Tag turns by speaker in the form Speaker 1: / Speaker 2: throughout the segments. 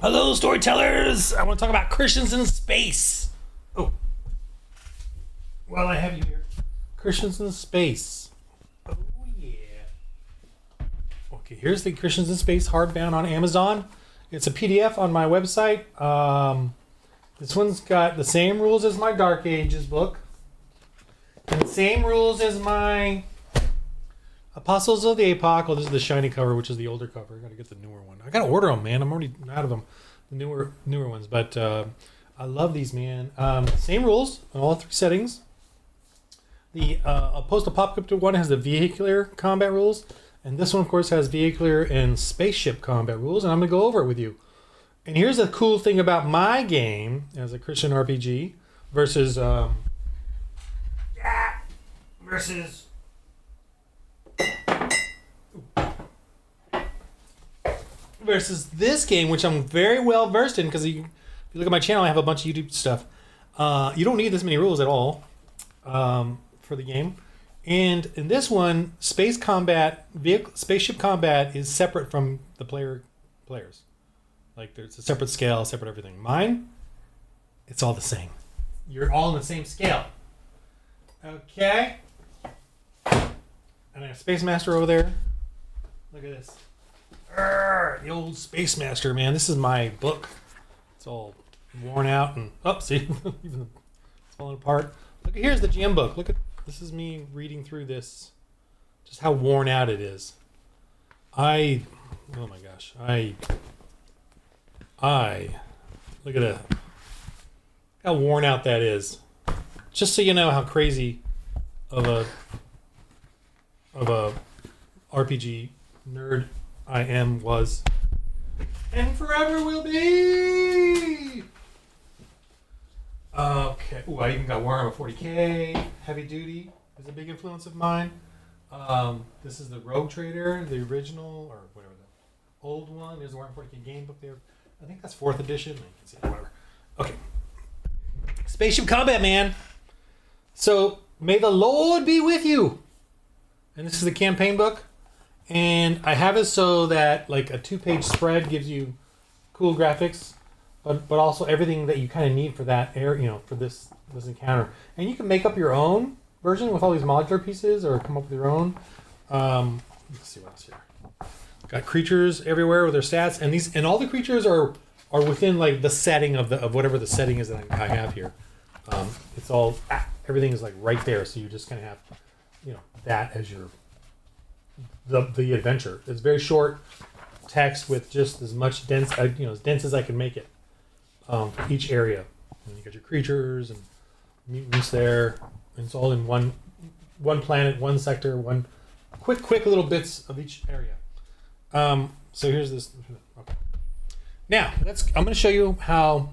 Speaker 1: Hello, storytellers! I want to talk about Christians in space. Oh. Well, I have you here. Christians in space. Oh, yeah. Okay, here's the Christians in Space hardbound on Amazon. It's a PDF on my website. This one's got the same rules as my Dark Ages book. And the same rules as my Apostles of the Epoch. Oh, this is the shiny cover, which is the older cover. I gotta get the newer one. I gotta order them, man. I'm already out of them, the newer ones. But I love these, man. Same rules in all three settings. The post-apocalyptic one has the vehicular combat rules, and this one, of course, has vehicular and spaceship combat rules. And I'm gonna go over it with you. And here's the cool thing about my game as a Christian RPG versus versus this game, which I'm very well versed in, because if you look at my channel, I have a bunch of YouTube stuff. You don't need this many rules at all for the game. And in this one, spaceship combat is separate from the players. Like, there's a separate scale, separate everything. Mine, it's all the same. You're all on the same scale. Okay. And I have Space Master over there. Look at this. The old Space Master, man. This is my book. It's all worn out and see, even it's falling apart. Look, here's the GM book. Look at this is me reading through this. Just how worn out it is. Oh my gosh. Look at that. How worn out that is. Just so you know how crazy of a RPG nerd I was, and forever will be. Okay. Ooh, I even got Warhammer 40K. Heavy Duty is a big influence of mine. This is the Rogue Trader, the original, or whatever the old one. There's the Warhammer 40K game book there. I think that's 4th edition. You can see whatever. Okay. Spaceship combat, man. So may the Lord be with you. And this is the campaign book. And I have it so that like a 2-page spread gives you cool graphics, but also everything that you kind of need for that for this encounter. And you can make up your own version with all these modular pieces, or come up with your own. Let's see what else here. Got creatures everywhere with their stats, and all the creatures are within like the setting of whatever the setting is that I have here. It's all everything is like right there, so you just kind of have that as your the adventure. It's very short text with just as much dense as dense as I can make it for each area. And you got your creatures and mutants there, and it's all in one planet, one sector, one quick little bits of each area. So here's this. Okay. Now I'm going to show you how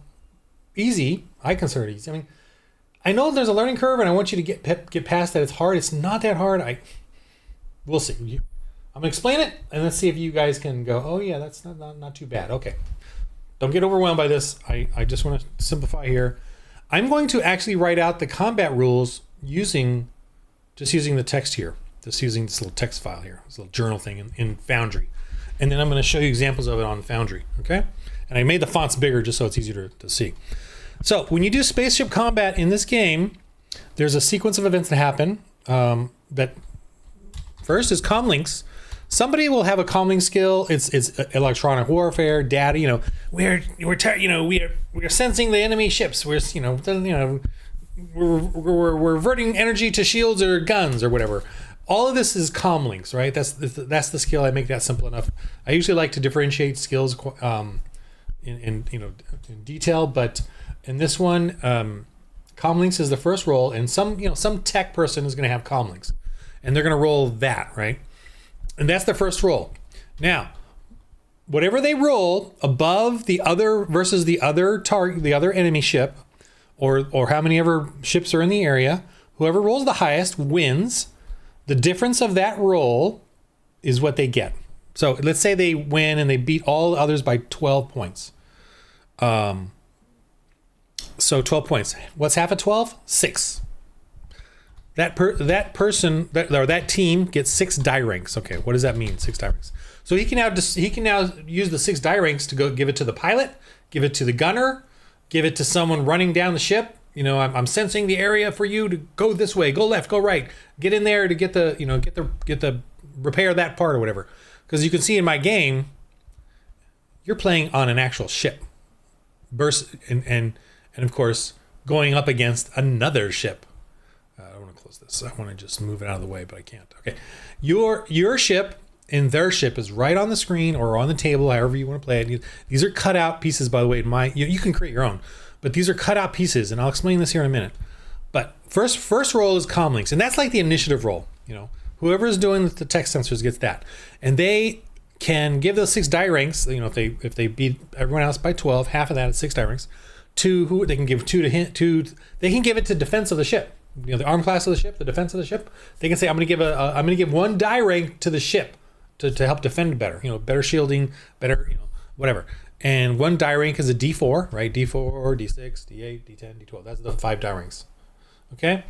Speaker 1: easy I consider it easy. I mean, I know there's a learning curve, and I want you to get past that. It's hard. It's not that hard. We'll see. I'm gonna explain it, and let's see if you guys can go, oh yeah, that's not too bad. Okay. Don't get overwhelmed by this. I just want to simplify here. I'm going to actually write out the combat rules using the text here. Just using this little text file here, this little journal thing in Foundry. And then I'm going to show you examples of it on Foundry, okay? And I made the fonts bigger just so it's easier to see. So when you do spaceship combat in this game, there's a sequence of events that happen. That first is comlinks. Somebody will have a comlink skill. It's electronic warfare, data. We're sensing the enemy ships. We're reverting energy to shields or guns or whatever. All of this is comlinks, right? That's the skill. I make that simple enough. I usually like to differentiate skills in detail, but in this one, comlinks is the first roll, and some tech person is going to have comlinks, and they're going to roll that, right? And that's the first roll. Now, whatever they roll above the other versus the other target, the other enemy ship, or how many ever ships are in the area, whoever rolls the highest wins. The difference of that roll is what they get. So let's say they win and they beat all the others by 12 points. So 12 points. What's half of 12? 6. that person or that team gets 6 die ranks. Okay, what does that mean? 6 die ranks. So he can now use the 6 die ranks to go give it to the pilot, give it to the gunner, give it to someone running down the ship. You know, I'm sensing the area for you to go this way, go left, go right, get in there to get the repair that part or whatever. Because you can see in my game, you're playing on an actual ship, and of course going up against another ship. I don't want to close this. I want to just move it out of the way, but I can't. Okay, your ship and their ship is right on the screen or on the table, however you want to play it. These are cut out pieces, by the way. You can create your own, but these are cut out pieces, and I'll explain this here in a minute. But first roll is comm links, and that's like the initiative roll. You know, whoever is doing the text sensors gets that, and they can give those 6 die ranks. You know, if they beat everyone else by 12, half of that is 6 die ranks. To who they can give 2 to they can give it to defense of the ship. You know, the arm class of the ship, the defense of the ship. They can say, I'm going to give 1 die rank to the ship to help defend better. You know, better shielding, better, you know, whatever. And 1 die rank is a D4, right? D4, D6, D8, D10, D12. That's the 5 die ranks. Okay.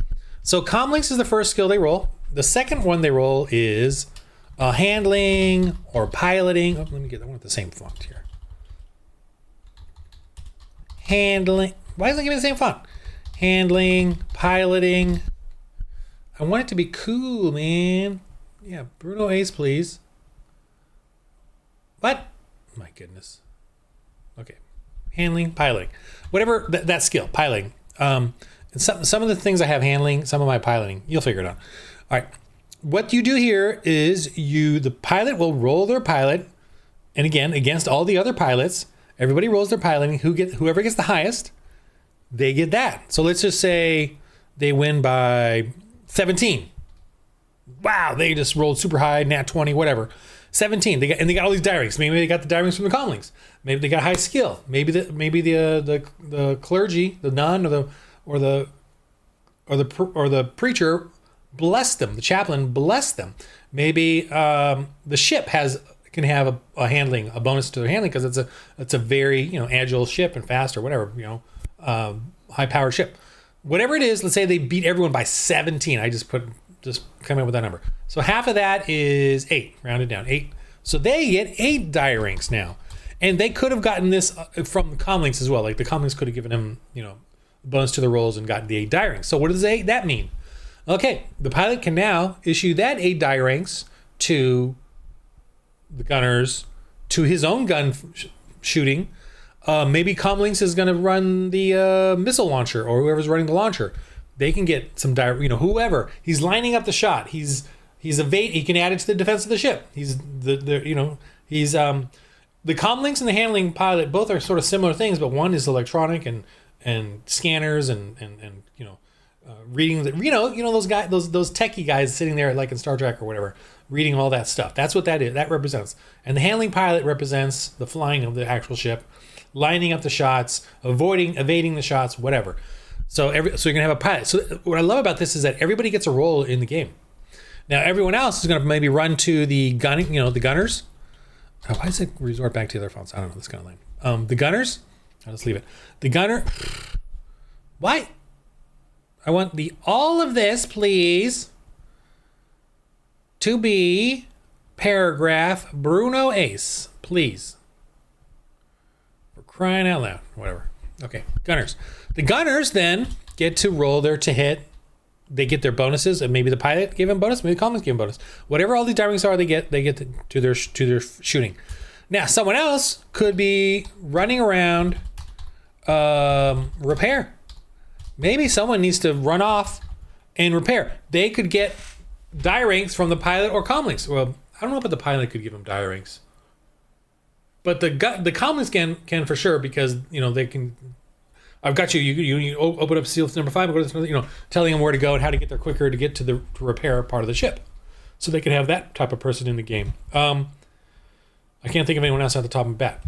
Speaker 1: So comm links is the first skill they roll. The second one they roll is handling or piloting. Oh, I want the same font here. Handling. Why doesn't it give me the same font? Handling, piloting. I want it to be cool, man. Yeah, Bruno Ace, please. What? My goodness. Okay. Handling, piloting. Whatever that skill, piloting. And some of the things I have handling, some of my piloting. You'll figure it out. All right. What you do here is the pilot will roll their pilot, and again, against all the other pilots, everybody rolls their piloting. Whoever gets the highest, they get that. So let's just say they win by 17. Wow, they just rolled super high, nat 20, whatever. 17. They got all these die ranks. Maybe they got the die ranks from the comm links. Maybe they got high skill. Maybe the clergy, the nun, or the preacher blessed them. The chaplain blessed them. Maybe the ship can have a handling, a bonus to their handling because it's a very, you know, agile ship and fast or whatever, you know, high powered ship. Whatever it is, let's say they beat everyone by 17. I just come up with that number. So half of that is 8, rounded down, 8. So they get 8 die ranks now. And they could have gotten this from the comm links as well. Like the comm links could have given them, you know, bonus to the rolls and gotten the 8 die ranks. So what does that mean? Okay, the pilot can now issue that 8 die ranks to the gunners, to his own gun shooting. Maybe Comlinks is going to run the missile launcher, or whoever's running the launcher. They can get some whoever. He's lining up the shot. He's evade. He can add it to the defense of the ship. He's the Comlinks and the handling pilot both are sort of similar things, but one is electronic and scanners and reading the those guys, those techie guys sitting there like in Star Trek or whatever, reading all that stuff. That's what that is. That represents. And the handling pilot represents the flying of the actual ship, lining up the shots, evading the shots, whatever. So you're gonna have a pilot. So what I love about this is that everybody gets a role in the game. Now everyone else is gonna maybe run to the gunning, the gunners. Oh, why does it resort back to the other phones? I don't know. That's kind of lame. The gunners. I'll just leave it. The gunner. Why? I want all of this, please, to be paragraph Bruno Ace, please. For crying out loud. Whatever. Okay, gunners. The gunners then get to roll to hit. They get their bonuses, and maybe the pilot gave them bonus, maybe the Commons gave them bonus. Whatever all these timings are, they get to their shooting. Now, someone else could be running around repair. Maybe someone needs to run off and repair. They could get die ranks from the pilot or comlinks. Well, I don't know if the pilot could give them die ranks, but the comlinks can for sure, because they can. I've got you. You open up seal number 5. Go to telling them where to go and how to get there quicker to get to repair part of the ship, so they could have that type of person in the game. I can't think of anyone else at the top of the bat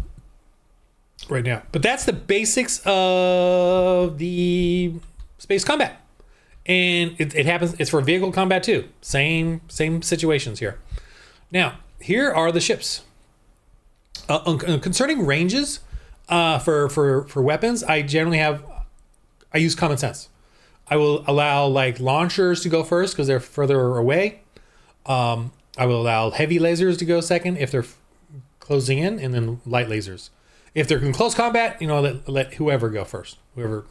Speaker 1: right now, but that's the basics of the space combat, and it happens. It's for vehicle combat too. Same situations here. Now here are the ships. Concerning ranges. For weapons, I use common sense. I will allow like launchers to go first because they're further away. I will allow heavy lasers to go second if they're closing in, and then light lasers. If they're in close combat, let whoever go first. Whoever,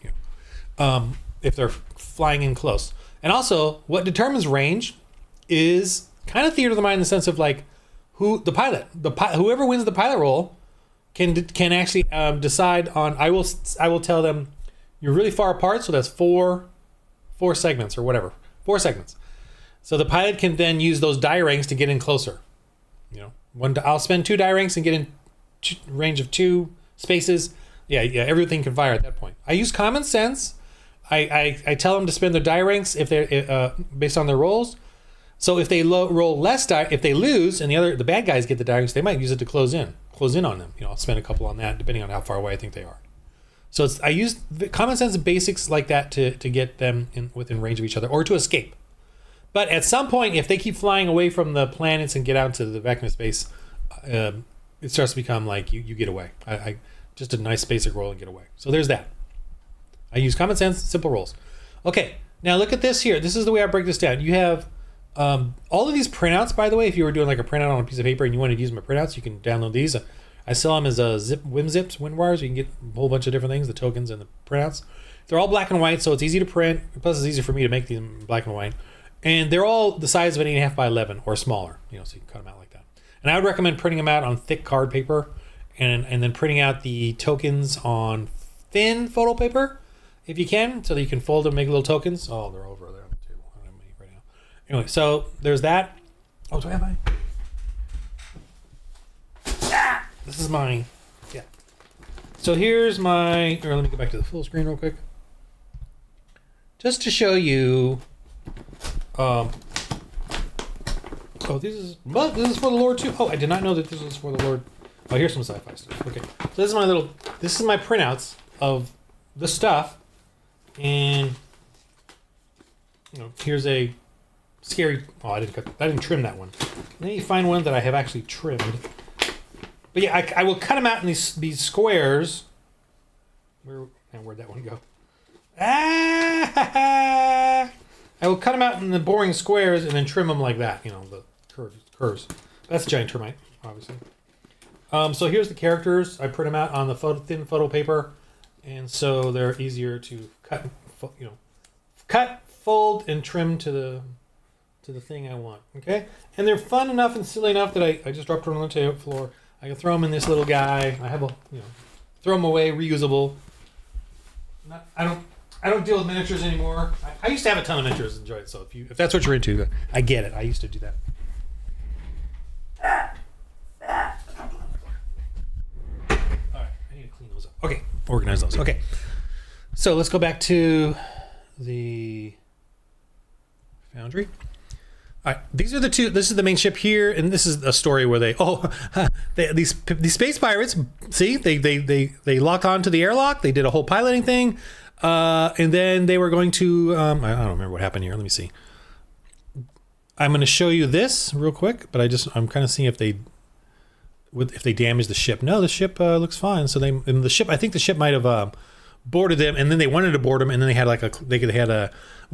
Speaker 1: if they're flying in close. And also, what determines range is kind of theater of the mind in the sense of like whoever wins the pilot role can actually decide on. I will tell them you're really far apart, so that's four segments or whatever, 4 segments. So the pilot can then use those die ranks to get in closer. I'll spend 2 die ranks and get in range of 2 spaces. Yeah, everything can fire at that point. I use common sense. I tell them to spend their die ranks if they're based on their rolls. So if they roll less die, if they lose and the bad guys get the die ranks, they might use it to close in on them. I'll spend a couple on that depending on how far away I think they are. So I use the common sense and basics like that to get them within range of each other or to escape. But at some point, if they keep flying away from the planets and get out into the vacuum of space, it starts to become like you get away. I just a nice basic roll and get away. So there's that. I use common sense, simple rolls. Okay, now look at this here. This is the way I break this down. You have all of these printouts, by the way. If you were doing like a printout on a piece of paper and you wanted to use my printouts, you can download these. I sell them as WinZips, WinWires. You can get a whole bunch of different things, the tokens and the printouts. They're all black and white, so it's easy to print. Plus, it's easy for me to make these in black and white. And they're all the size of an 8.5 by 11 or smaller, so you can cut them out like that. And I would recommend printing them out on thick card paper and then printing out the tokens on thin photo paper if you can, so that you can fold them, make little tokens. Oh, they're over there on the table. I don't have any right now. Anyway, so there's that. Oh, do I have mine? This is mine. Yeah. So here's my. Or let me go back to the full screen real quick, just to show you. This is for the Lord too. Oh, I did not know that this was for the Lord. Oh, here's some sci-fi stuff. Okay, so this is my printouts of the stuff, and here's a scary. Oh, I didn't trim that one. Then you find one that I have actually trimmed. But yeah, I will cut them out in these squares. Where'd that one go? I will cut them out in the boring squares and then trim them like that. The curves. That's giant termite, obviously. So here's the characters. I print them out on the thin photo paper, and so they're easier to cut, fold, and trim to the thing I want. Okay, and they're fun enough and silly enough that I just dropped them on the floor. I can throw them in this little guy. I have throw them away, reusable. I don't deal with miniatures anymore. I used to have a ton of miniatures and enjoy it. So if that's what you're into, I get it. I used to do that. All right, I need to clean those up. Okay, organize those. Okay, so let's go back to the Foundry. All right, these are the two. This is the main ship here, and this is a story where these space pirates. See, they lock onto the airlock. They did a whole piloting thing. And then they were going to, I don't remember what happened here. Let me see. I'm going to show you this real quick, but I'm kind of seeing if they damage the ship. No, the ship looks fine. So I think the ship might have boarded them, and then they wanted to board them, and then they had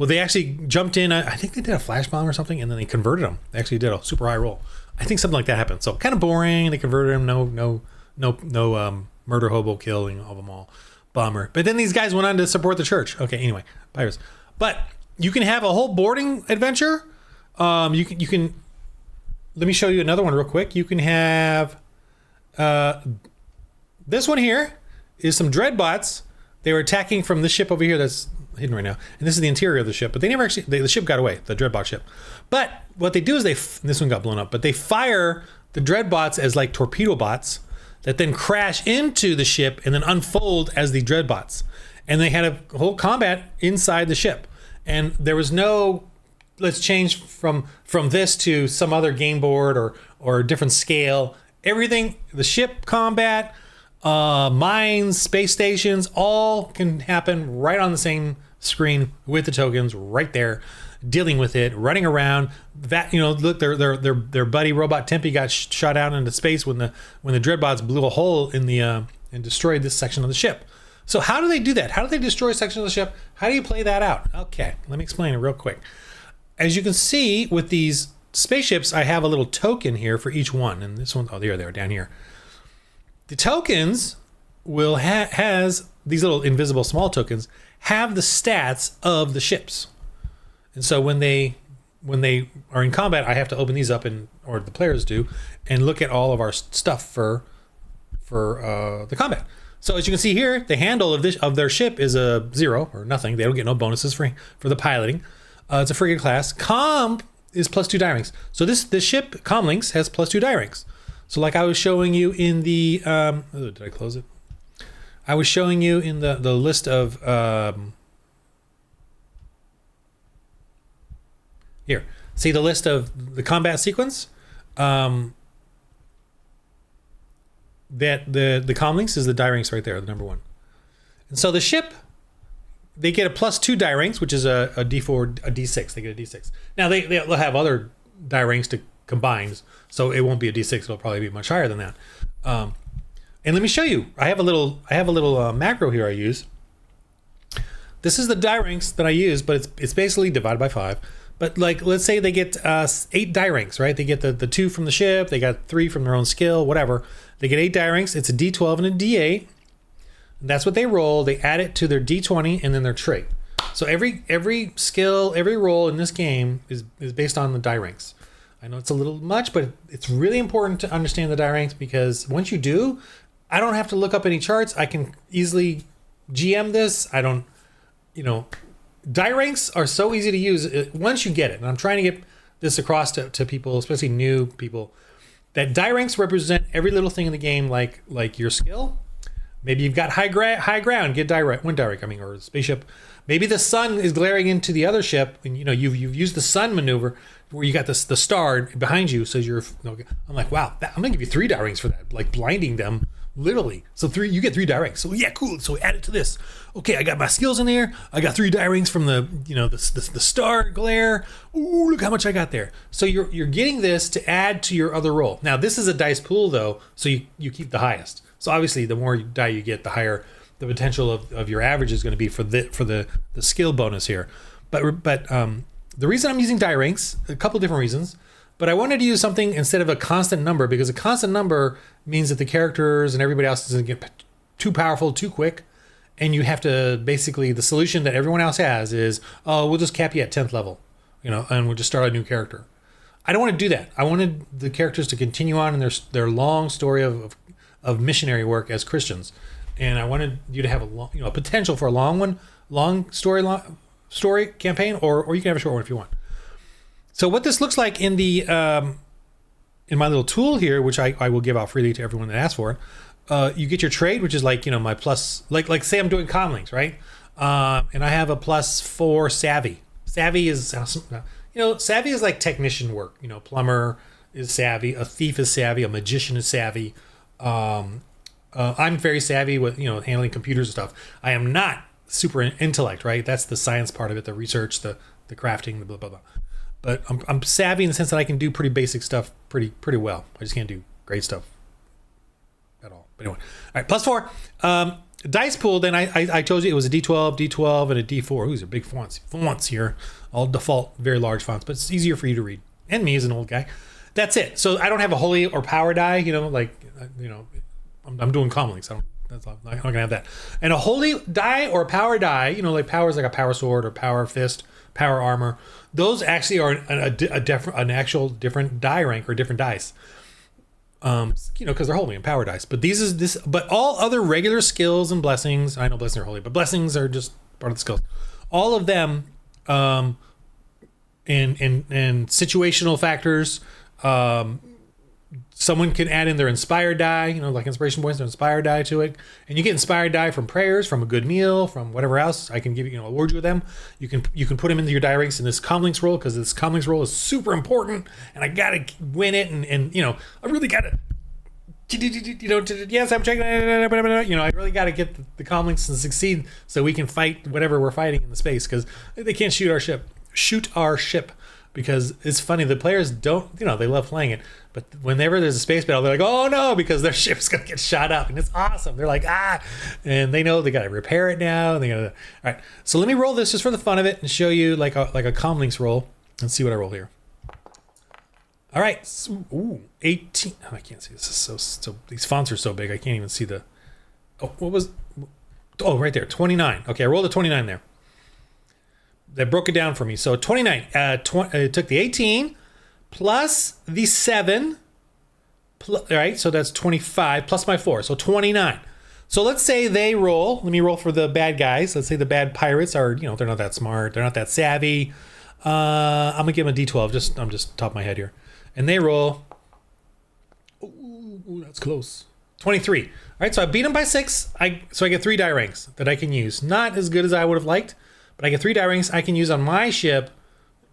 Speaker 1: they actually jumped in. I think they did a flash bomb or something, and then they converted them. They actually did a super high roll. I think something like that happened. So kind of boring. They converted them. No murder hobo killing of them all. Bummer. But then these guys went on to support the church. Okay, anyway, pirates. But you can have a whole boarding adventure. You can let me show you another one real quick. You can have this one here is some dreadbots. They were attacking from this ship over here that's hidden right now. And this is the interior of the ship, but they never actually the ship got away, the dreadbot ship. But what they do is this one got blown up, but they fire the dreadbots as like torpedo bots that then crash into the ship and then unfold as the dreadbots. And they had a whole combat inside the ship. And there was no, let's change from this to some other game board or a different scale. Everything, the ship combat, mines, space stations, all can happen right on the same screen with the tokens right there, dealing with it, running around. That look, their buddy robot Tempe got shot out into space when the dreadbots blew a hole in the and destroyed this section of the ship. So how do they do that? How do they destroy sections of the ship? How do you play that out? Okay, let me explain it real quick. As you can see with these spaceships, I have a little token here for each one. And this one, oh, there they are down here. The tokens will has these little invisible small tokens have the stats of the ships. And so when they are in combat, I have to open these up, or the players do, and look at all of our stuff for the combat. So as you can see here, the handle of their ship is a 0 or nothing. They don't get no bonuses for the piloting. It's a frigate class. Comm is +2 die ranks. So this ship, Comlinks, has +2 die ranks. So like I was showing you in the did I close it? I was showing you in the list of here. See the list of the combat sequence? That the Comlinks is the die ranks right there, the number 1. And so the ship, they get a +2 die ranks, which is a D4, a D6. They get a D6. Now they'll have other die ranks to combines, so it won't be a D6. It'll probably be much higher than that. And let me show you. I have a little macro here I use. This is the die ranks that I use, but it's basically divided by 5. But like, let's say they get 8 die ranks, right? They get the 2 from the ship. They got 3 from their own skill, whatever. They get 8 die ranks. It's a D12 and a D8. And that's what they roll. They add it to their D20 and then their trait. So every skill, every roll in this game is based on the die ranks. I know it's a little much, but it's really important to understand the die ranks, because once you do, I don't have to look up any charts. I can easily GM this. I don't, die ranks are so easy to use once you get it. And I'm trying to get this across to people, especially new people, that die ranks represent every little thing in the game, like your skill. Maybe you've got high ground, get one die rank, or a spaceship. Maybe the sun is glaring into the other ship, and you've used the sun maneuver where you got the star behind you, so you're. I'm like, wow, I'm gonna give you 3 die ranks for that, like blinding them literally. So you get 3 die ranks. So yeah, cool. So we add it to this. Okay, I got my skills in there. I got 3 die ranks from the the star glare. Ooh, look how much I got there. So you're getting this to add to your other roll. Now this is a dice pool though, so you keep the highest. So obviously, the more die you get, the higher the potential of your average is going to be for the skill bonus here. But the reason I'm using die ranks, a couple different reasons. But I wanted to use something instead of a constant number, because a constant number means that the characters and everybody else doesn't get too powerful too quick, and you have to basically, the solution that everyone else has is, oh, we'll just cap you at 10th level, and we'll just start a new character. I don't want to do that. I wanted the characters to continue on in their long story of missionary work as Christians, and I wanted you to have a potential for a long story campaign, or you can have a short one if you want. So what this looks like in my little tool here, which I will give out freely to everyone that asks for it, you get your trade, which is like my plus, like say I'm doing comlinks, right? And I have a +4 savvy. Savvy is savvy is like technician work. Plumber is savvy, a thief is savvy, a magician is savvy. I'm very savvy with handling computers and stuff. I am not super intellect, right? That's the science part of it, the research, the crafting, the blah blah blah. But I'm savvy in the sense that I can do pretty basic stuff pretty well. I just can't do great stuff at all. But anyway, all right, +4. Dice pool, then I told you it was a D12, and a D4. These are big fonts here. All default, very large fonts, but it's easier for you to read. And me as an old guy. That's it. So I don't have a holy or power die, I'm doing comlinks. I'm not gonna have that. And a holy die or a power die, like power is like a power sword or power fist, power armor. Those actually are an actual different die rank or different dice. Because they're holy and power dice. But but all other regular skills and blessings, I know blessings are holy, but blessings are just part of the skills. All of them, and situational factors, someone can add in their inspired die, like inspiration points, their inspired die to it. And you get inspired die from prayers, from a good meal, from whatever else. I can give you, award you with them. You can put them into your die ranks in this comlinks roll, because this comlinks roll is super important, and I gotta win it, and I really gotta, yes, I'm checking, I really gotta get the comlinks to succeed so we can fight whatever we're fighting in the space, because they can't shoot our ship. Because it's funny, the players don't, they love playing it, But whenever there's a space battle, they're like, oh no, because their ship's going to get shot up. And it's awesome. They're like, ah. And they know they got to repair it now. And they got to. All right. So let me roll this just for the fun of it and show you like a comlinks roll and see what I roll here. All right. Ooh, 18. Oh, I can't see. This is so. These fonts are so big. I can't even see the. Oh, what was. Oh, right there. 29. Okay. I rolled a 29 there. That broke it down for me. So 29. It took the 18. Plus the 7, right? So that's 25 plus my 4, so 29. So let's say they roll. Let me roll for the bad guys. Let's say the bad pirates are, they're not that smart. They're not that savvy. I'm gonna give them a D12. I'm just top of my head here, and they roll. Ooh, that's close. 23. All right, so I beat them by 6. So I get 3 die ranks that I can use. Not as good as I would have liked, but I get 3 die ranks I can use on my ship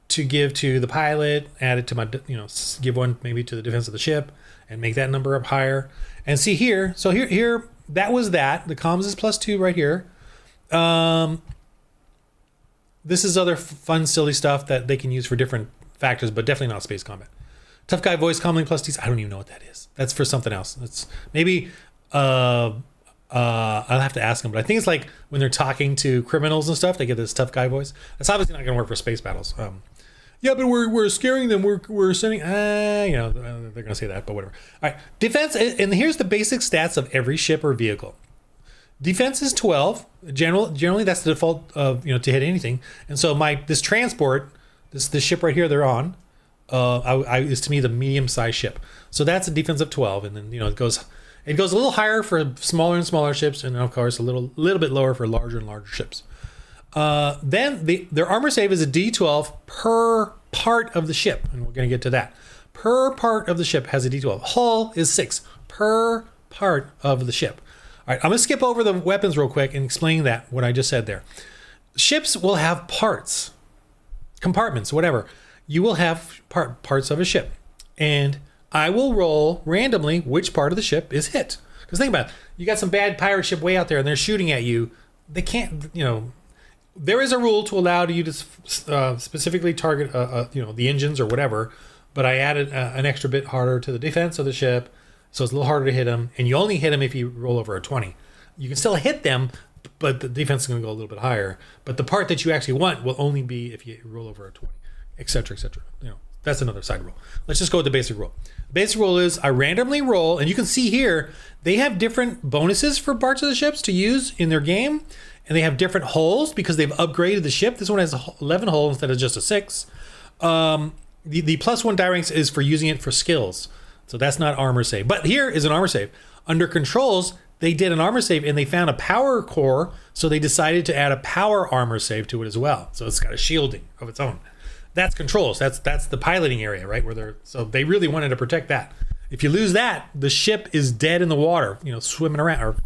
Speaker 1: to give to the pilot, add it to my, give one maybe to the defense of the ship and make that number up higher. And see here, so here, that was that. The comms is +2 right here. This is other fun, silly stuff that they can use for different factors, but definitely not space combat. Tough guy voice comlink +2. I don't even know what that is. That's for something else. It's maybe, I'll have to ask them, but I think it's like when they're talking to criminals and stuff, they get this tough guy voice. That's obviously not going to work for space battles. Yeah, but we're scaring them. We're sending. They're going to say that, but whatever. All right, defense, and here's the basic stats of every ship or vehicle. Defense is 12. Generally, that's the default of to hit anything. And so this transport, this ship right here they're on, is to me the medium-sized ship. So that's a defense of 12, and then it goes a little higher for smaller and smaller ships, and then of course a little bit lower for larger and larger ships. Then their armor save is a D12 per part of the ship, and we're going to get to that. Per part of the ship has a D12. Hull is 6 per part of the ship. All right, I'm going to skip over the weapons real quick and explain what I just said there. Ships will have parts, compartments, whatever. You will have parts of a ship, and I will roll randomly which part of the ship is hit. Because think about it, you got some bad pirate ship way out there, and they're shooting at you. They can't, There is a rule to allow you to specifically target, the engines or whatever. But I added an extra bit harder to the defense of the ship, so it's a little harder to hit them. And you only hit them if you roll over a 20. You can still hit them, but the defense is going to go a little bit higher. But the part that you actually want will only be if you roll over a 20, et cetera, et cetera. That's another side rule. Let's just go with the basic rule. The basic rule is I randomly roll, and you can see here they have different bonuses for parts of the ships to use in their game. And they have different holes because they've upgraded the ship. This one has 11 holes instead of just a 6. The +1 die ranks is for using it for skills. So that's not armor save. But here is an armor save. Under controls, they did an armor save and they found a power core. So they decided to add a power armor save to it as well. So it's got a shielding of its own. That's controls. That's the piloting area, right? So they really wanted to protect that. If you lose that, the ship is dead in the water, swimming around or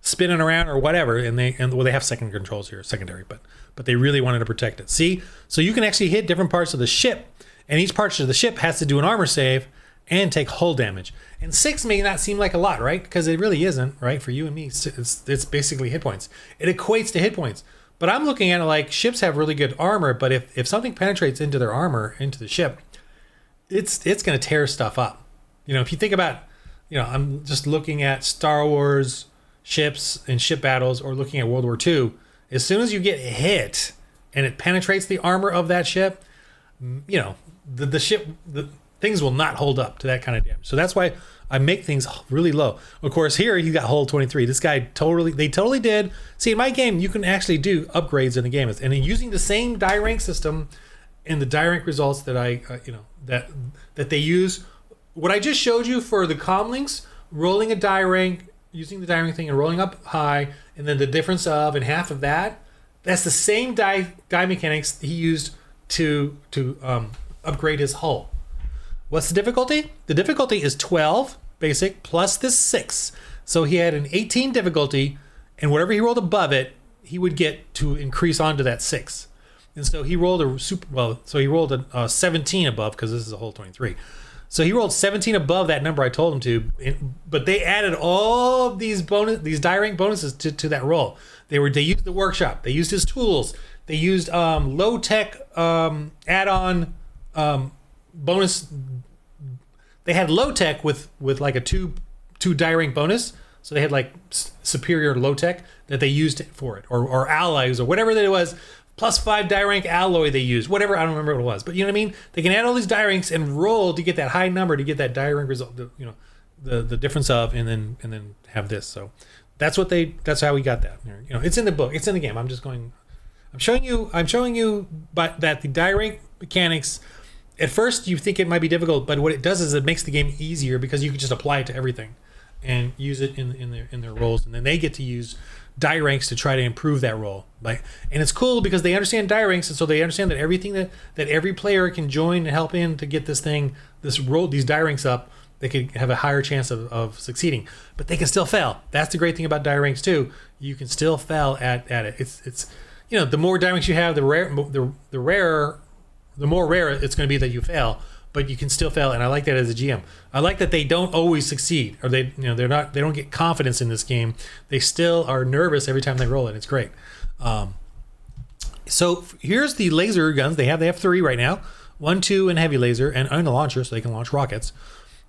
Speaker 1: spinning around or whatever, and they have second controls here, secondary, but they really wanted to protect it. See, so you can actually hit different parts of the ship, and each part of the ship has to do an armor save and take hull damage. And 6 may not seem like a lot, right? Because it really isn't, right? For you and me, it's basically hit points. It equates to hit points. But I'm looking at it like ships have really good armor, but if something penetrates into their armor, into the ship, it's going to tear stuff up. If you think about, I'm just looking at Star Wars ships and ship battles, or looking at World War II, as soon as you get hit and it penetrates the armor of that ship, the ship, the things will not hold up to that kind of damage. So that's why I make things really low. Of course, here you got hull 23. This guy they totally did. See, in my game, you can actually do upgrades in the game, and using the same die rank system and the die rank results that that they use. What I just showed you for the comlinks, rolling a die rank, using the die rank thing and rolling up high, and then the difference of and half of that's the same die mechanics he used to upgrade his hull. What's the difficulty? The difficulty is 12 basic plus this 6. So he had an 18 difficulty, and whatever he rolled above it, he would get to increase onto that 6. And so he rolled a 17 above, because this is a hull 23. So he rolled 17 above that number I told him to, but they added all of these die rank bonuses to that roll. They used the workshop, they used his tools, they used low tech add-on bonus they had low tech with like a two die rank bonus. So they had like superior low tech that they used for it, or alloys or whatever that it was. +5 die rank alloy they used, whatever, I don't remember what it was, but you know what I mean. They can add all these die ranks and roll to get that high number to get that die rank result. You know, the difference of, and then have this. So that's how we got that. You know, it's in the book, it's in the game. I'm showing you, but that the die rank mechanics. At first, you think it might be difficult, but what it does is it makes the game easier because you can just apply it to everything and use it in their roles, and then they get to use die ranks to try to improve that role. And it's cool because they understand die ranks, and so they understand that everything that every player can join and help in to get these die ranks up, they could have a higher chance of succeeding. But they can still fail. That's the great thing about die ranks too. You can still fail at it. It's you know, the more die ranks you have, the more rare it's going to be that you fail. But you can still fail, and I like that as a GM. I like that they don't always succeed, or they don't get confidence in this game. They still are nervous every time they roll it. It's great. So here's the laser guns. They have 3 right now, 1, 2, and heavy laser, and a launcher, so they can launch rockets.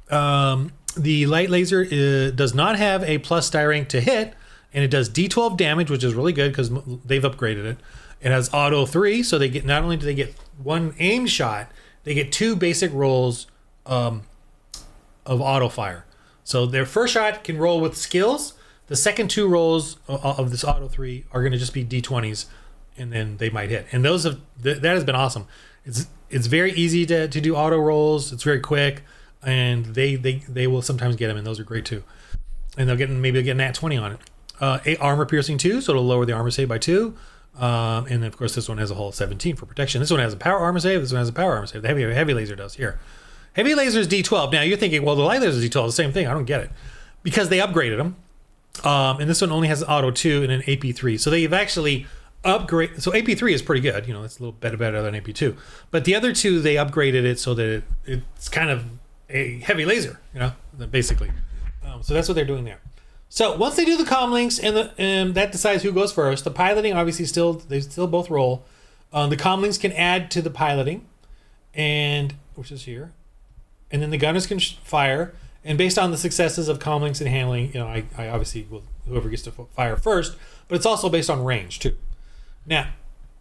Speaker 1: The light laser does not have a plus die rank to hit, and it does D12 damage, which is really good because they've upgraded it. It has auto 3, so they get, not only do they get 1 aim shot, they get 2 basic rolls of auto fire. So their first shot can roll with skills. The second 2 rolls of this auto 3 are going to just be D20s, and then they might hit. And that has been awesome. It's very easy to do auto rolls. It's very quick, and they will sometimes get them, and those are great too. And they'll get a nat 20 on it. 8 armor piercing 2, so it'll lower the armor save by 2. And then of course this one has a whole 17 for protection. This one has a power armor save. This one has a power armor save. The heavy laser does here. Heavy laser is D12. Now you're thinking, well, the light laser is D12, the same thing. I don't get it, because they upgraded them. And this one only has auto 2 and an AP3. So they've actually upgraded. So AP3 is pretty good. You know, it's a little better than AP2. But the other 2, they upgraded it so that it's kind of a heavy laser. You know, basically. So that's what they're doing there. So once they do the comm links and that decides who goes first, the piloting obviously they still both roll. The comm links can add to the piloting, which is here, and then the gunners can fire. And based on the successes of comm links and handling, you know, I obviously will whoever gets to fire first, but it's also based on range too. Now,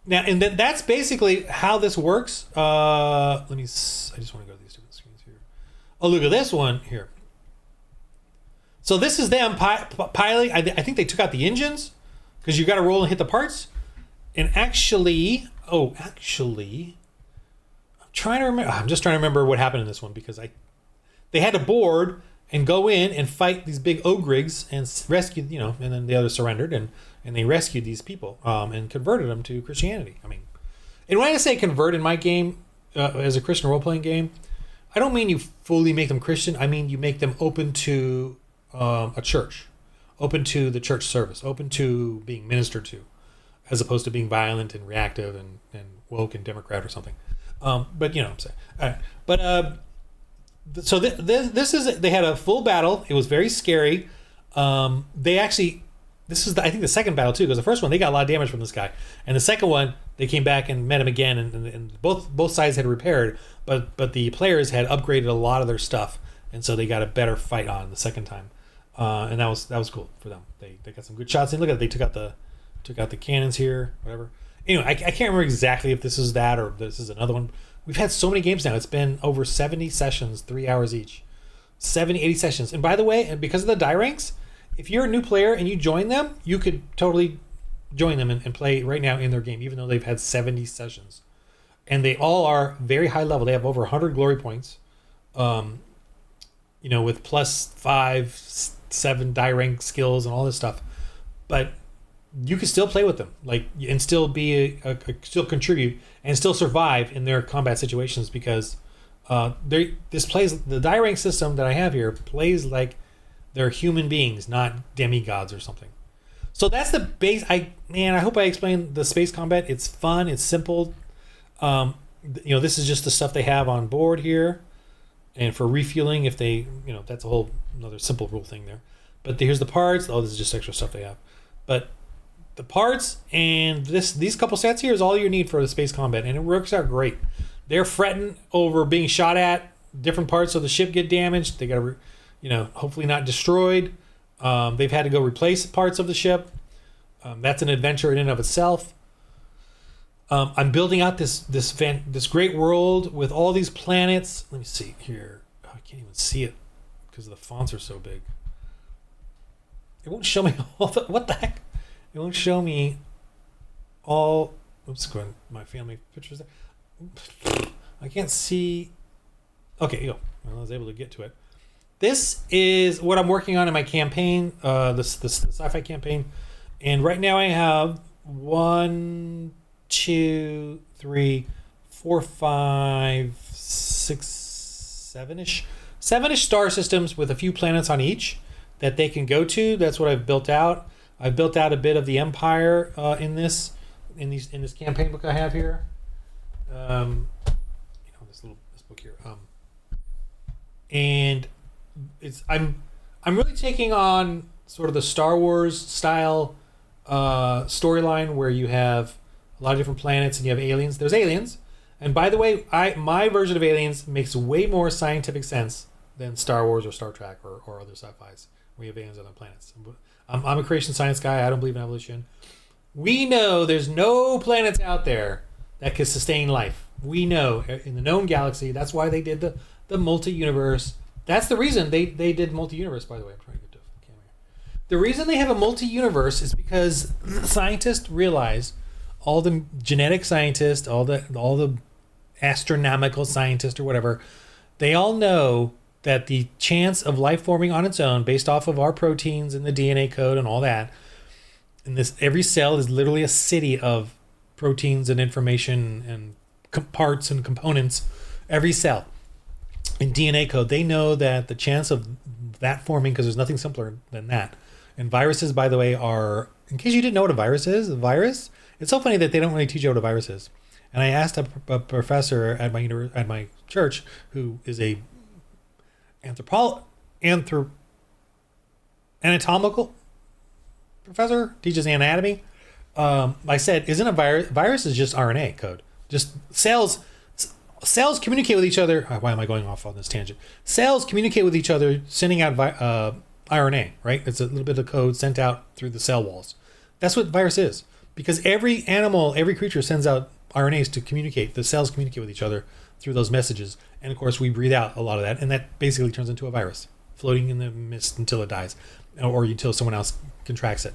Speaker 1: and then that's basically how this works. I just want to go to these different screens here. Oh, look at this one here. So this is them piloting. I think they took out the engines because you got to roll and hit the parts. And actually, I'm trying to remember. I'm just trying to remember what happened in this one because they had to board and go in and fight these big ogrigs and rescue, you know, and then the others surrendered and they rescued these people and converted them to Christianity. I mean, and when I say convert in my game as a Christian role-playing game, I don't mean you fully make them Christian. I mean you make them open to a church, open to the church service, open to being ministered to, as opposed to being violent and reactive and woke and Democrat or something. But you know what I'm saying. All right. But so this is, they had a full battle. It was very scary. This is I think the second battle too, because the first one they got a lot of damage from this guy, and the second one they came back and met him again, and both sides had repaired, but the players had upgraded a lot of their stuff, and so they got a better fight on the second time. And that was cool for them. They got some good shots in. Look at it. They took out the cannons here, whatever. Anyway, I can't remember exactly if this is that or this is another one. We've had so many games now. It's been over 70 sessions, 3 hours each. 70, 80 sessions. And by the way, and because of the die ranks, if you're a new player and you join them, you could totally join them and play right now in their game, even though they've had 70 sessions. And they all are very high level. They have over 100 glory points, you know, with +5, 7 die rank skills and all this stuff. But you can still play with them, like, and still be still contribute and still survive in their combat situations, because the die rank system that I have here plays like they're human beings, not demigods or something. So that's the base. I hope I explained the space combat. It's fun. It's simple. You know, this is just the stuff they have on board here, and for refueling, if they, you know, that's a whole another simple rule thing there. But here's the parts. Oh, this is just extra stuff they have. But the parts and these couple sets here is all you need for the space combat, and it works out great. They're fretting over being shot at different parts of the ship get damaged. They got to, hopefully not destroyed. They've had to go replace parts of the ship. That's an adventure in and of itself. I'm building out this great world with all these planets. Let me see here. Oh, I can't even see it because the fonts are so big. It won't show me all the... What the heck? It won't show me all... Oops, go ahead. My family pictures there. I can't see... Okay, go. Well, I was able to get to it. This is what I'm working on in my campaign, the sci-fi campaign. And right now I have 1, 2, 3, 4, 5, 6, 7-ish. 7-ish star systems with a few planets on each that they can go to. That's what I've built out. I've built out a bit of the Empire in this campaign book I have here. This book here. And I'm really taking on sort of the Star Wars style storyline where you have a lot of different planets and you have aliens. There's aliens, and by the way, my version of aliens makes way more scientific sense than Star Wars or Star Trek or other sci-fis where you have aliens on other planets. I'm a creation science guy. I don't believe in evolution. We know there's no planets out there that could sustain life. We know in the known galaxy. That's why they did the multi-universe. That's the reason they did multi-universe, by the way. I'm trying to get to the camera. The reason they have a multi-universe is because scientists realize, all the genetic scientists, all the astronomical scientists or whatever, they all know that the chance of life forming on its own based off of our proteins and the DNA code and all that, and every cell is literally a city of proteins and information and parts and components, every cell. In DNA code, they know that the chance of that forming, because there's nothing simpler than that. And viruses, by the way, are, in case you didn't know what a virus is, it's so funny that they don't really teach you what a virus is. And I asked a professor at my church, who is a anatomical professor, teaches anatomy. I said, isn't a virus is just RNA code. Just cells communicate with each other. Why am I going off on this tangent? Cells communicate with each other, sending out RNA, right? It's a little bit of code sent out through the cell walls. That's what virus is. Because every animal, every creature sends out RNAs to communicate. The cells communicate with each other through those messages. And of course, we breathe out a lot of that. And that basically turns into a virus, floating in the mist until it dies, or until someone else contracts it.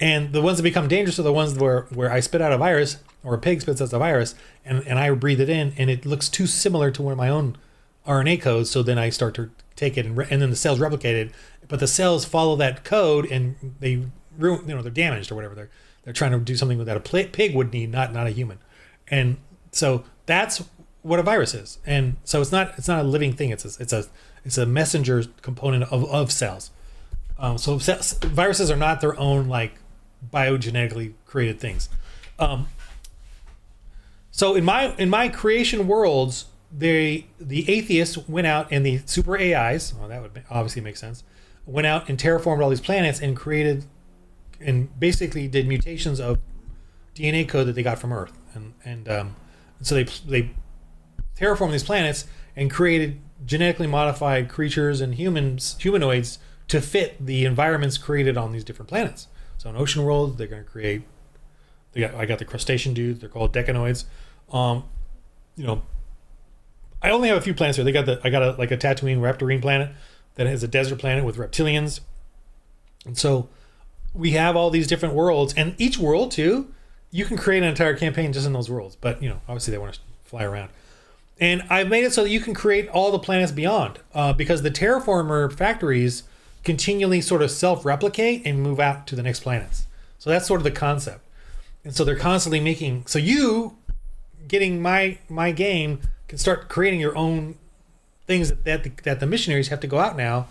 Speaker 1: And the ones that become dangerous are the ones where I spit out a virus, or a pig spits out a virus, and I breathe it in, and it looks too similar to one of my own RNA codes. So then I start to take it, and then the cells replicate it. But the cells follow that code, and they they're damaged or whatever. They're trying to do something that a pig would need, not a human. And so that's what a virus is. And so it's not a living thing. It's a messenger component of cells. So viruses are not their own like biogenetically created things. So in my creation worlds, the atheists went out, and the super AIs, well, that would obviously make sense, went out and terraformed all these planets and created and basically did mutations of DNA code that they got from Earth, and so they terraformed these planets and created genetically modified creatures and humanoids to fit the environments created on these different planets. So in Ocean World, they're going to create. I got the crustacean dudes. They're called decanoids. I only have a few planets here. I got a Tatooine Raptorine planet that is a desert planet with reptilians, and so we have all these different worlds, and each world too, you can create an entire campaign just in those worlds. But obviously they want to fly around, and I've made it so that you can create all the planets beyond, because the terraformer factories continually sort of self-replicate and move out to the next planets. So that's sort of the concept, and so they're constantly making. So you getting my game can start creating your own things that the missionaries have to go out now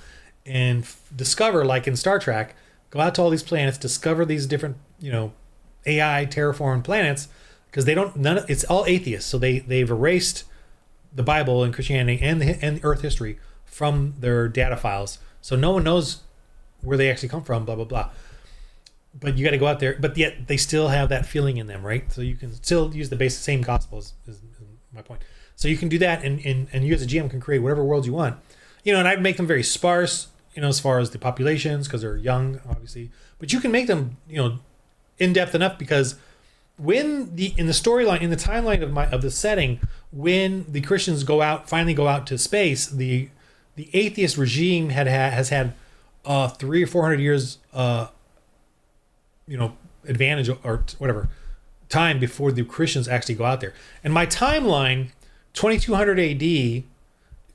Speaker 1: and discover, like in Star Trek. Go out to all these planets, discover these different, AI terraformed planets, because it's all atheists. So they've erased the Bible and Christianity and Earth history from their data files. So no one knows where they actually come from, blah, blah, blah. But you got to go out there, but yet they still have that feeling in them, right? So you can still use the same gospel is my point. So you can do that, and you as a GM can create whatever worlds you want. And I'd make them very sparse, as far as the populations, because they're young, obviously. But you can make them, in depth enough, because when in the storyline, in the timeline of the setting, when the Christians finally go out to space, the atheist regime has had 300 or 400 years, advantage or whatever time before the Christians actually go out there. And my timeline, 2200 AD,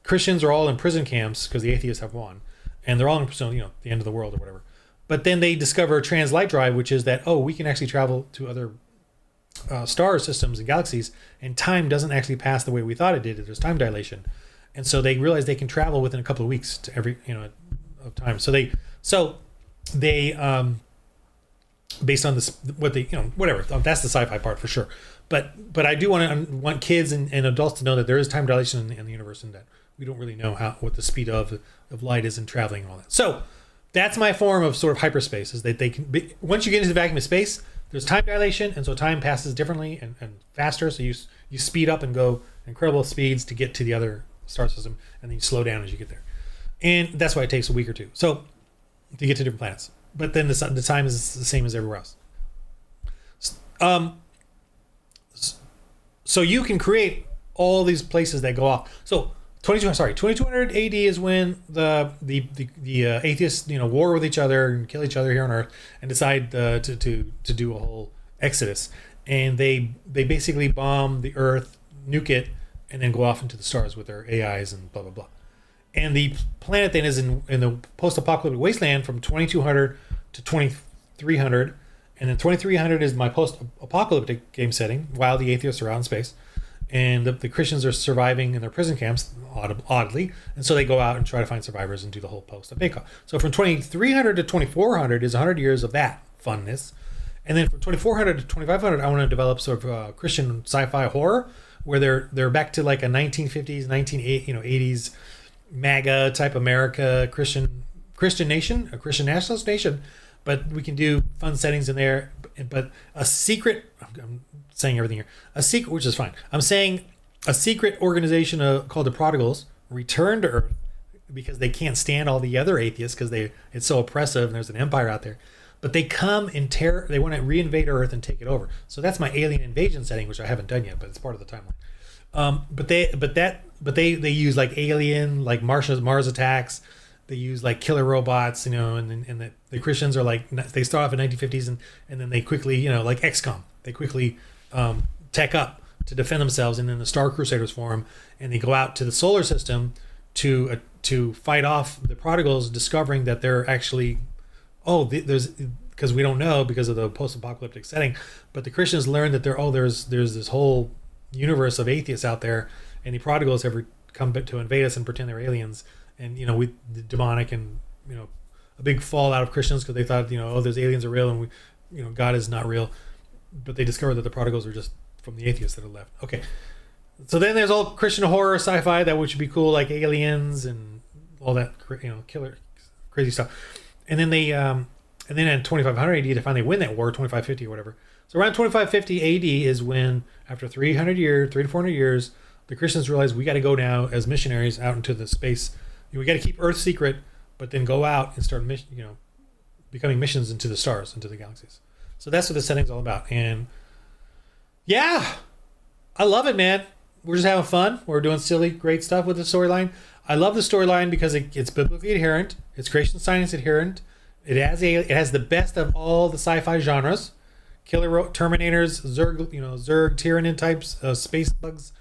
Speaker 1: Christians are all in prison camps because the atheists have won, and they're all in prison, the end of the world or whatever. But then they discover a translight drive, which is that, we can actually travel to other star systems and galaxies, and time doesn't actually pass the way we thought it did. There's time dilation. And so they realize they can travel within a couple of weeks to every, of time. So they based on this, what they, whatever, that's the sci-fi part for sure. But I do want kids and adults to know that there is time dilation in the universe, and that we don't really know what the speed of light is in traveling and all that. So that's my form of sort of hyperspace, is that they can be, once you get into the vacuum of space, there's time dilation, and so time passes differently and faster. So you speed up and go incredible speeds to get to the other star system, and then you slow down as you get there. And that's why it takes a week or two. So to get to different planets. But then the time is the same as everywhere else. So you can create all these places that go off. So 2200 AD is when the atheists war with each other and kill each other here on Earth, and decide to do a whole exodus. And they basically bomb the Earth, nuke it, and then go off into the stars with their AIs and blah blah blah. And the planet then is in the post-apocalyptic wasteland from 2200 to 2300, and then 2300 is my post-apocalyptic game setting while the atheists are out in space, and the Christians are surviving in their prison camps, oddly, and so they go out and try to find survivors and do the whole post of Bake-Off. So from 2300 to 2400 is 100 years of that funness, and then from 2400 to 2500 I want to develop sort of Christian sci-fi horror, where they're back to like a 1950s, 1980s MAGA type America, Christian nation, a Christian nationalist nation, but we can do fun settings in there. But a secret, I'm saying everything here, a secret, which is fine. I'm saying a secret organization called the Prodigals return to Earth because they can't stand all the other atheists because it's so oppressive and there's an empire out there. But they come in terror. They want to reinvade Earth and take it over. So that's my alien invasion setting, which I haven't done yet, but it's part of the timeline. But they use like alien, like Mars attacks. They use like killer robots, and the Christians are like, they start off in 1950s and then they quickly, like XCOM, they quickly tech up to defend themselves, and then the Star Crusaders form, and they go out to the solar system to fight off the Prodigals, discovering that they're actually, there's, because we don't know because of the post-apocalyptic setting, but the Christians learn that there's this whole universe of atheists out there, and the Prodigals have come to invade us and pretend they're aliens, and with the demonic and a big fallout of Christians because they thought those aliens are real and God is not real, but they discovered that the Prodigals are just from the atheists that are left. Okay, so then there's all Christian horror sci-fi that which would be cool, like aliens and all that killer crazy stuff, and then they and then in 2500 AD to finally win that war, 2550 or whatever. So around 2550 AD is when, after 300 to 400 years, the Christians realize we got to go now as missionaries out into the space. We got to keep Earth secret, but then go out and start becoming missions into the stars, into the galaxies. So that's what the setting's all about. And yeah, I love it, man. We're just having fun. We're doing silly, great stuff with the storyline. I love the storyline because it's biblically adherent. It's creation science adherent. It has the best of all the sci-fi genres. Killer Terminators, Zerg Tyranid types, space bugs.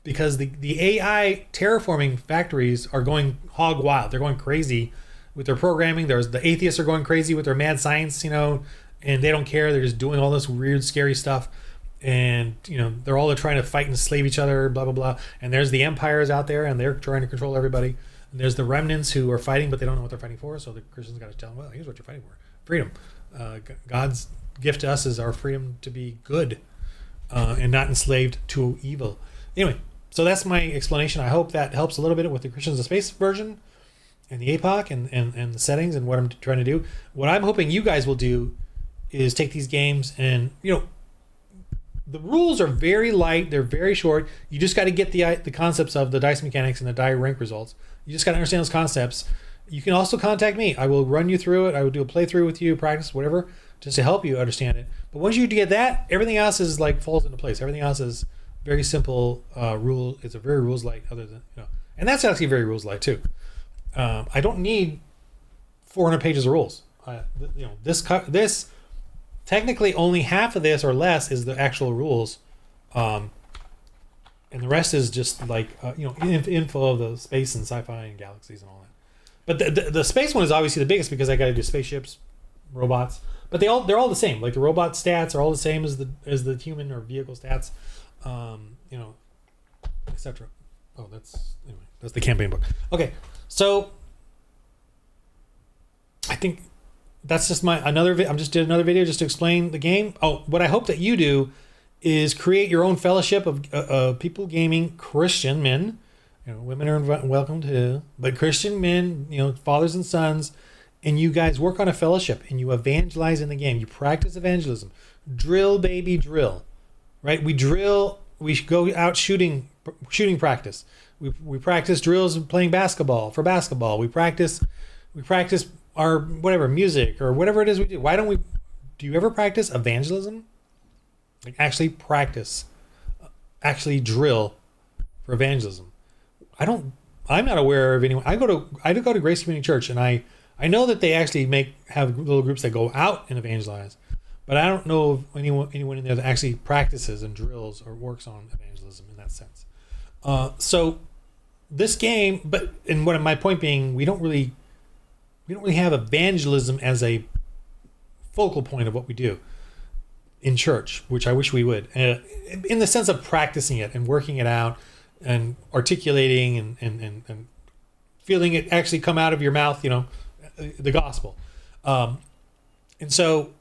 Speaker 1: Because the AI terraforming factories are going hog wild. They're going crazy with their programming. The atheists are going crazy with their mad science, and they don't care. They're just doing all this weird, scary stuff. And, they're all trying to fight and slave each other, blah, blah, blah. And there's the empires out there, and they're trying to control everybody. And there's the remnants who are fighting, but they don't know what they're fighting for. So the Christians got to tell them, well, here's what you're fighting for. Freedom. God's gift to us is our freedom to be good and not enslaved to evil. Anyway. So that's my explanation. I hope that helps a little bit with the Christians of Space version and the APOC and the settings and what I'm trying to do. What I'm hoping you guys will do is take these games and, the rules are very light. They're very short. You just got to get the concepts of the dice mechanics and the die rank results. You just got to understand those concepts. You can also contact me. I will run you through it. I will do a playthrough with you, practice, whatever, just to help you understand it. But once you get that, everything else is like falls into place. Everything else is very simple rule. It's a very rules light, other than and that's actually very rules light too. I don't need 400 pages of rules. This technically only half of this or less is the actual rules, and the rest is just like info of the space and sci-fi and galaxies and all that. But the space one is obviously the biggest because I got to do spaceships, robots. But they're all the same. Like the robot stats are all the same as the human or vehicle stats, etc. Oh, that's the campaign book. Okay, so I think that's just I'm just did another video just to explain the game. Oh, what I hope that you do is create your own fellowship of people gaming, Christian men. Women are welcome too, but Christian men, fathers and sons, and you guys work on a fellowship and you evangelize in the game. You practice evangelism. Drill, baby, drill. Right? We drill. We go out shooting practice. We practice drills playing basketball for basketball. We practice our whatever music or whatever it is we do. Why don't we? Do you ever practice evangelism? Like actually practice, actually drill for evangelism. I'm not aware of anyone. I go to Grace Community Church, and I know that they actually have little groups that go out and evangelize, but I don't know of anyone in there that actually practices and drills or works on evangelism in that sense. So this game, what my point being, we don't really have evangelism as a focal point of what we do in church, which I wish we would, in the sense of practicing it and working it out and articulating and feeling it actually come out of your mouth, the gospel. And so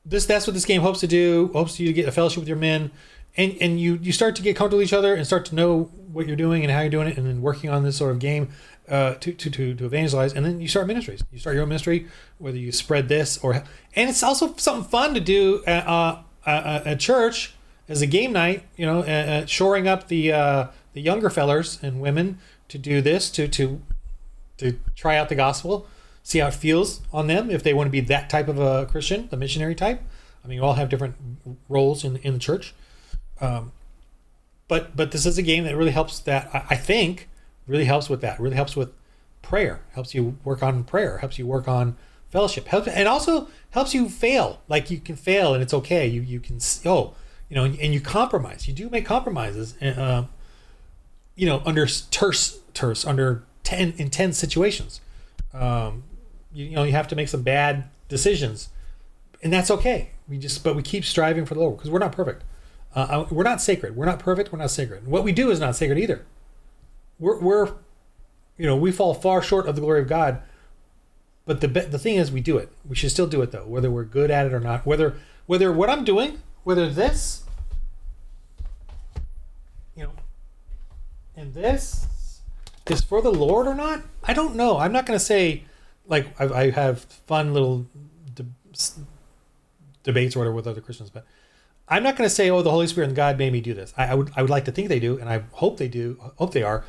Speaker 1: that's what this game hopes to do. Hopes you to get a fellowship with your men, and you start to get comfortable with each other and start to know what you're doing and how you're doing it, and then working on this sort of game to evangelize. And then you start ministries. You start your own ministry, whether you spread this and it's also something fun to do at church as a game night. Shoring up the younger fellers and women to do this to try out the gospel, see how it feels on them if they want to be that type of a Christian, the missionary type. I mean, you all have different roles in the church. But this is a game that really helps that, I think, really helps with that. Really helps with prayer. Helps you work on prayer. Helps you work on fellowship. And also helps you fail. Like you can fail and it's okay. You can, and you compromise. You do make compromises, under under intense situations. You have to make some bad decisions, and that's okay. But we keep striving for the Lord because we're not perfect. We're not sacred. We're not perfect. We're not sacred. What we do is not sacred either. We fall far short of the glory of God. But the thing is, we do it. We should still do it though, whether we're good at it or not. Whether what I'm doing, whether this, and this is for the Lord or not, I don't know. I'm not going to say, like, I have fun little debates or whatever with other Christians, but I'm not going to say, oh, the Holy Spirit and God made me do this. I would like to think they do, and I hope they do. Hope they are,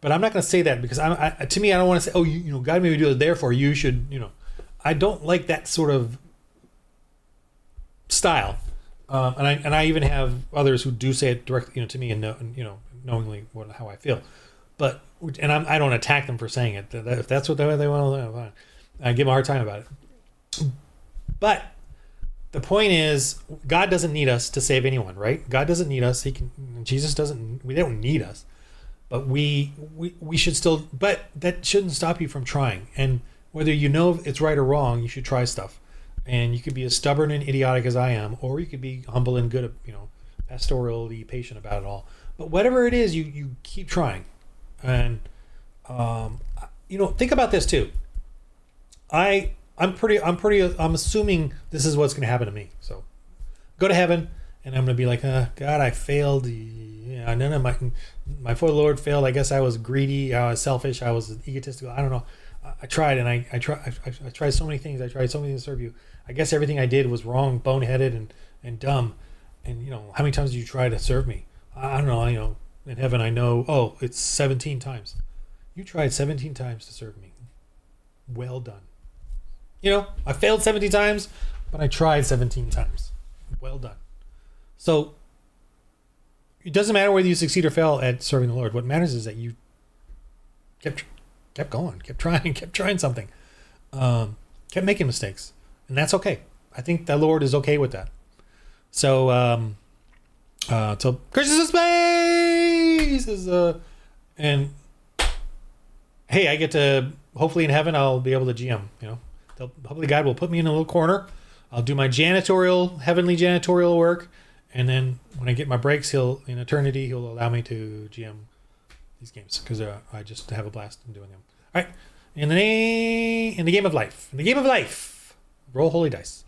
Speaker 1: but I'm not going to say that because to me, I don't want to say, oh, God made me do it, therefore you should. I don't like that sort of style, and I even have others who do say it directly, to me, and knowingly how I feel, but I don't attack them for saying it. If that's what they want, I give them a hard time about it. But the point is, God doesn't need us to save anyone, right? God doesn't need us. Jesus doesn't. They don't need us, but we should still. But that shouldn't stop you from trying. And whether it's right or wrong, you should try stuff. And you could be as stubborn and idiotic as I am, or you could be humble and good, pastorally patient about it all. But whatever it is, you keep trying. And think about this too. I'm assuming this is what's going to happen to me. So go to heaven and I'm going to be like, God, I failed. Yeah, none of my for the Lord failed. I guess I was greedy. I was selfish. I was egotistical. I don't know. I tried, and I tried so many things. I tried so many things to serve you. I guess everything I did was wrong, boneheaded, and dumb. And how many times do you try to serve me? I don't know. In heaven I know. Oh, it's 17 times. You tried 17 times to serve me. Well done. I failed 17 times, but I tried 17 times. Well done. So it doesn't matter whether you succeed or fail at serving the Lord. What matters is that you kept going, kept trying something, kept making mistakes, and that's okay. I think the Lord is okay with that. So, so Christians in Space is and hey, I get to, hopefully in heaven I'll be able to GM. Hopefully God will put me in a little corner. I'll do my heavenly janitorial work, and then when I get my breaks, in eternity, he'll allow me to GM these games because I just have a blast in doing them. All right, in the game of life, roll holy dice.